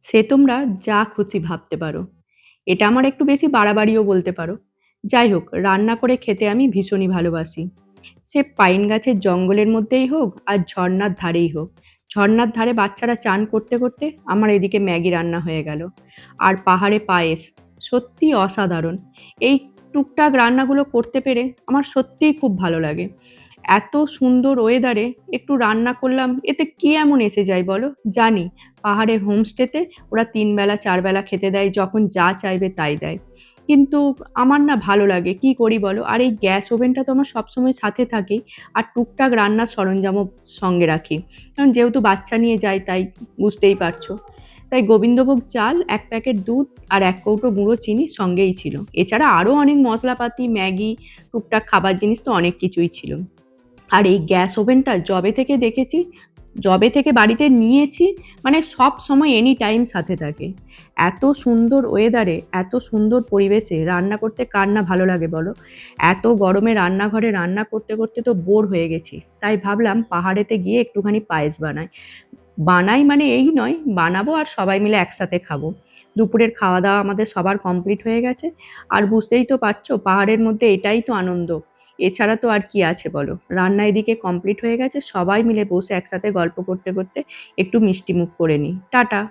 সে তোমরা যা খুশি ভাবতে পারো। এটা আমার একটু বেশি বাড়াবাড়িও বলতে পারো। যাই হোক, রান্না করে খেতে আমি ভীষণই ভালোবাসি। সে পাইন গাছের জঙ্গলের মধ্যেই হোক আর ঝর্ণার ধারেই হোক। ঝর্ণার ধারে বাচ্চারা চান করতে করতে আমার এদিকে ম্যাগি রান্না হয়ে গেল। আর পাহাড়ে পায়েস, সত্যিই অসাধারণ। এই টুকটাক রান্নাগুলো করতে পেরে আমার সত্যিই খুব ভালো লাগে। এত সুন্দর ওয়েদারে একটু রান্না করলাম, এতে কি এমন এসে যায় বলো? জানি পাহাড়ের হোমস্টেতে ওরা ৩ বেলা ৪ বেলা খেতে দেয়, যখন যা চাইবে তাই দেয়। কিন্তু আমার না ভালো লাগে, কি করি বলো? আর এই গ্যাস ওভেনটা তো আমার সবসময় সাথে থাকেই। আর টুকটাক রান্নার সরঞ্জামও সঙ্গে রাখি। কারণ যেহেতু বাচ্চা নিয়ে যাই তাই বুঝতেই পারছো। তাই গোবিন্দভোগ চাল, ১ প্যাকেট দুধ আর ১ কৌটো গুঁড়ো চিনি সঙ্গেই ছিল। এছাড়া আরও অনেক মশলাপাতি, ম্যাগি, টুকটাক খাবার জিনিস তো অনেক কিছুই ছিল। আর এই গ্যাস ওভেনটা যবে থেকে বাড়িতে নিয়েছি, মানে সবসময় এনি টাইম সাথে থাকে। এত সুন্দর ওয়েদারে, এত সুন্দর পরিবেশে রান্না করতে কার না ভালো লাগে বলো? এত গরমে রান্নাঘরে রান্না করতে করতে তো বোর হয়ে গেছি। তাই ভাবলাম পাহাড়েতে গিয়ে একটুখানি পায়েস বানাই। বানাই মানে এই নয়, বানাবো আর সবাই মিলে একসাথে খাবো। দুপুরের খাওয়া দাওয়া আমাদের সবার কমপ্লিট হয়ে গেছে। আর বুঝতেই তো পারছো পাহাড়ের মধ্যে এটাই তো আনন্দ। এছাড়া তো আর কি আছে বলো? রান্না এদিকে কমপ্লিট হয়ে গেছে, সবাই মিলে বসে একসাথে গল্প করতে করতে একটু মিষ্টি মুখ করে নিই। টাটা।